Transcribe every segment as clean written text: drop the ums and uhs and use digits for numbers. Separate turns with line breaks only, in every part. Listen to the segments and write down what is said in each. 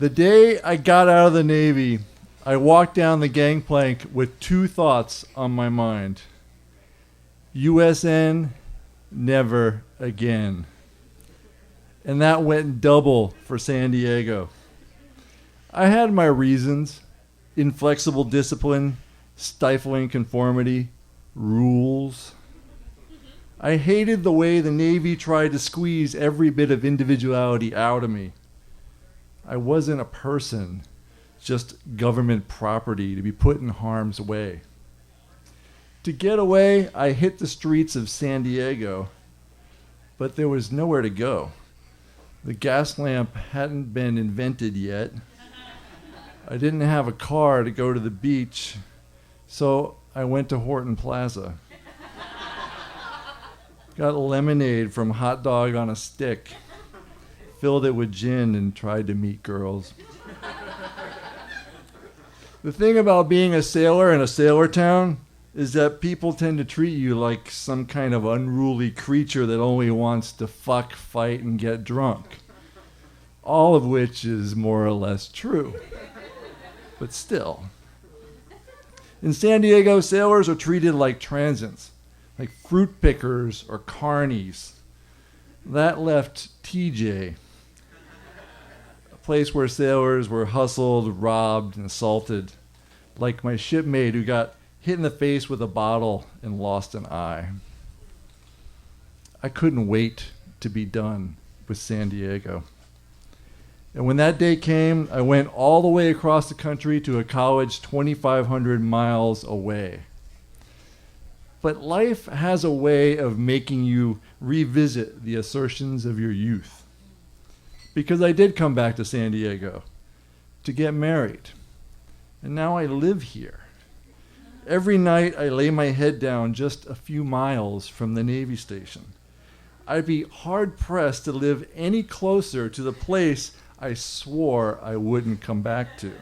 The day I got out of the Navy, I walked down the gangplank with two thoughts on my mind. USN, never again. And that went double for San Diego. I had my reasons: inflexible discipline, stifling conformity, rules. I hated the way the Navy tried to squeeze every bit of individuality out of me. I wasn't a person, just government property to be put in harm's way. To get away, I hit the streets of San Diego, but there was nowhere to go. The gas lamp hadn't been invented yet. I didn't have a car to go to the beach, so I went to Horton Plaza. Got lemonade from Hot Dog on a Stick, filled it with gin, and tried to meet girls. The thing about being a sailor in a sailor town is that people tend to treat you like some kind of unruly creature that only wants to fuck, fight, and get drunk. All of which is more or less true. But still. In San Diego, sailors are treated like transients, like fruit pickers or carnies. That left TJ, a place where sailors were hustled, robbed, and assaulted, like my shipmate who got hit in the face with a bottle and lost an eye. I couldn't wait to be done with San Diego. And when that day came, I went all the way across the country to a college 2,500 miles away. But life has a way of making you revisit the assertions of your youth. Because I did come back to San Diego to get married. And now I live here. Every night I lay my head down just a few miles from the Navy station. I'd be hard-pressed to live any closer to the place I swore I wouldn't come back to.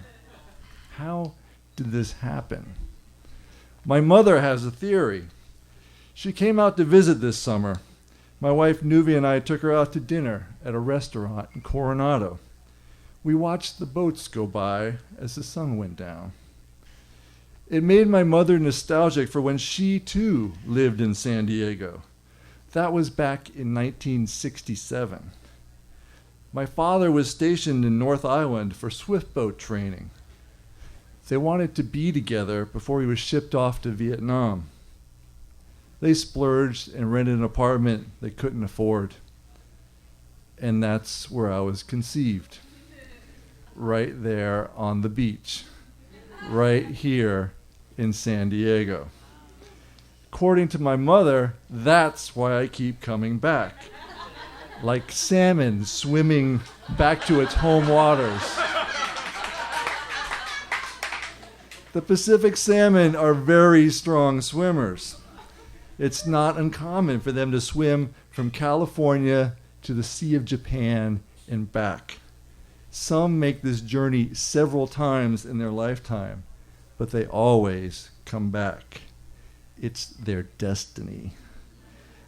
How did this happen? My mother has a theory. She came out to visit this summer. My wife Nuvi and I took her out to dinner at a restaurant in Coronado. We watched the boats go by as the sun went down. It made my mother nostalgic for when she too lived in San Diego. That was back in 1967. My father was stationed in North Island for swiftboat training. They wanted to be together before he was shipped off to Vietnam. They splurged and rented an apartment they couldn't afford. And that's where I was conceived. Right there on the beach. Right here in San Diego. According to my mother, that's why I keep coming back. Like salmon swimming back to its home waters. The Pacific salmon are very strong swimmers. It's not uncommon for them to swim from California to the Sea of Japan and back. Some make this journey several times in their lifetime, but they always come back. It's their destiny.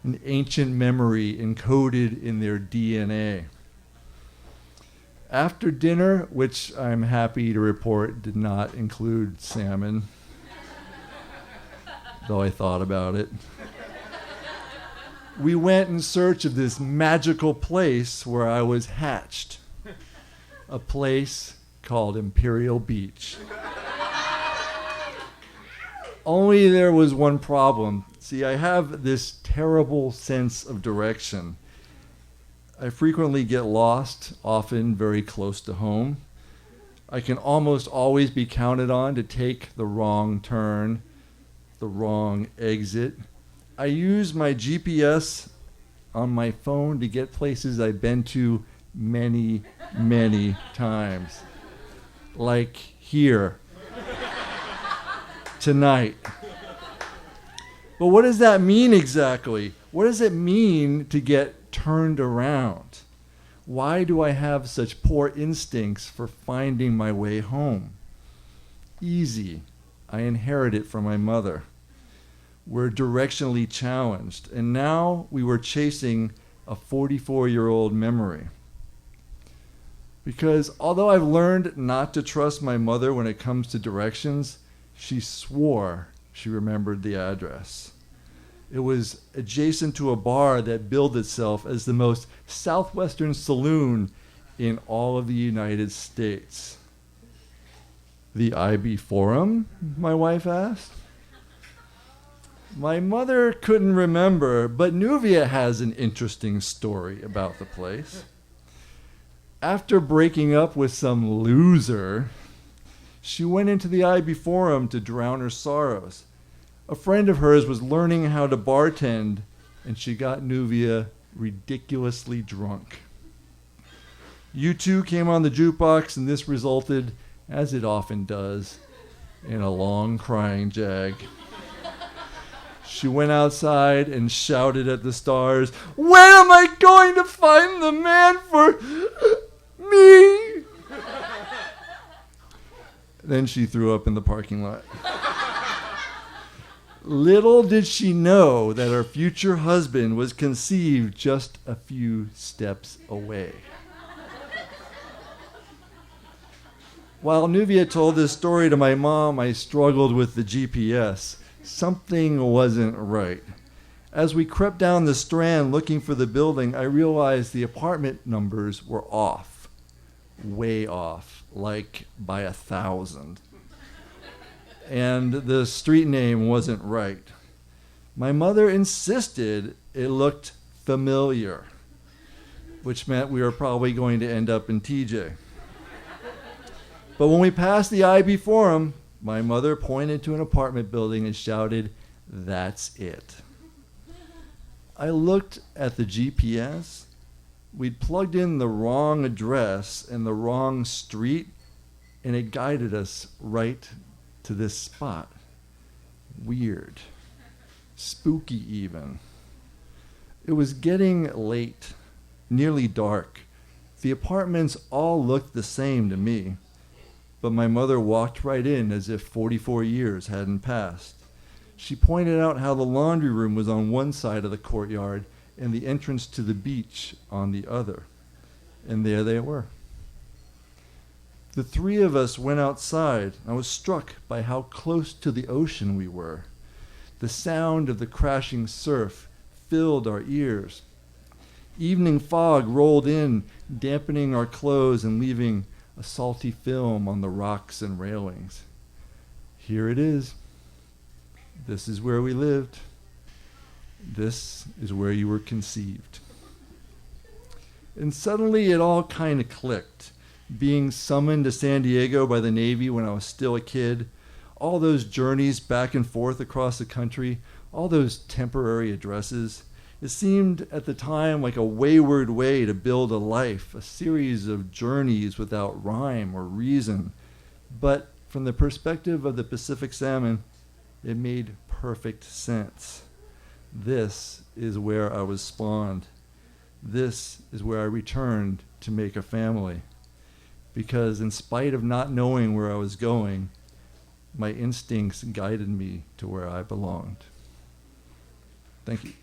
An ancient memory encoded in their DNA. After dinner, which I'm happy to report did not include salmon, though I thought about it, we went in search of this magical place where I was hatched. A place called Imperial Beach. Only there was one problem. See, I have this terrible sense of direction. I frequently get lost, often very close to home. I can almost always be counted on to take the wrong turn, the wrong exit. I use my GPS on my phone to get places I've been to many, many times. Like here. Tonight. But what does that mean exactly? What does it mean to get turned around? Why do I have such poor instincts for finding my way home? Easy. I inherit it from my mother. We're directionally challenged, and now we were chasing a 44-year-old memory. Because although I've learned not to trust my mother when it comes to directions, she swore she remembered the address. It was adjacent to a bar that billed itself as the most southwestern saloon in all of the United States. The IB Forum? My wife asked. My mother couldn't remember, but Nuvia has an interesting story about the place. After breaking up with some loser, she went into the IB Forum to drown her sorrows. A friend of hers was learning how to bartend, and she got Nuvia ridiculously drunk. U2 came on the jukebox, and this resulted, as it often does, in a long crying jag. She went outside and shouted at the stars, "When am I going to find the man for me?" Then she threw up in the parking lot. Little did she know that her future husband was conceived just a few steps away. While Nuvia told this story to my mom, I struggled with the GPS. Something wasn't right. As we crept down the Strand looking for the building, I realized the apartment numbers were off. Way off, like by 1,000. And the street name wasn't right. My mother insisted it looked familiar, which meant we were probably going to end up in TJ. But when we passed the IB Forum, my mother pointed to an apartment building and shouted, "That's it." I looked at the GPS. We'd plugged in the wrong address and the wrong street, and it guided us right to this spot. Weird. Spooky even. It was getting late, nearly dark. The apartments all looked the same to me, but my mother walked right in as if 44 years hadn't passed. She pointed out how the laundry room was on one side of the courtyard and the entrance to the beach on the other. And there they were. The three of us went outside. I was struck by how close to the ocean we were. The sound of the crashing surf filled our ears. Evening fog rolled in, dampening our clothes and leaving a salty film on the rocks and railings. Here it is. This is where we lived. This is where you were conceived. And suddenly it all kind of clicked. Being summoned to San Diego by the Navy when I was still a kid, all those journeys back and forth across the country, all those temporary addresses, it seemed at the time like a wayward way to build a life, a series of journeys without rhyme or reason. But from the perspective of the Pacific salmon, it made perfect sense. This is where I was spawned. This is where I returned to make a family. Because in spite of not knowing where I was going, my instincts guided me to where I belonged. Thank you.